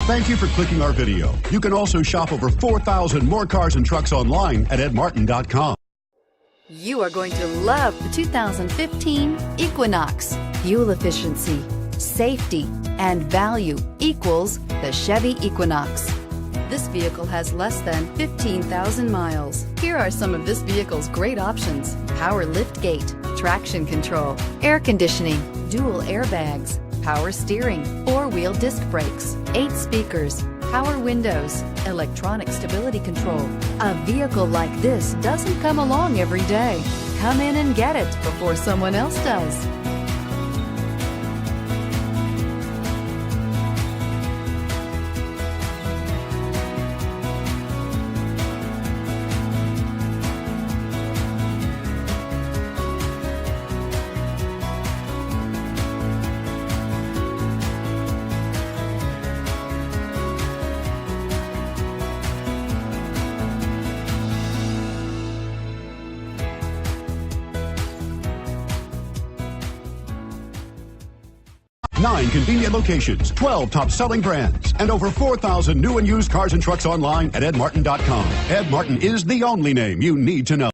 Thank you for clicking our video. You can also shop over 4,000 more cars and trucks online at edmartin.com. You are going to love the 2015 Equinox. Fuel efficiency, safety, and value equals the Chevy Equinox. This vehicle has less than 15,000 miles. Here are some of this vehicle's great options: power liftgate, traction control, air conditioning, dual airbags, power steering, four-wheel disc brakes, 8 speakers, power windows, electronic stability control. A vehicle like this doesn't come along every day. Come in and get it before someone else does. Nine convenient locations, 12 top-selling brands, and over 4,000 new and used cars and trucks online at edmartin.com. Ed Martin is the only name you need to know.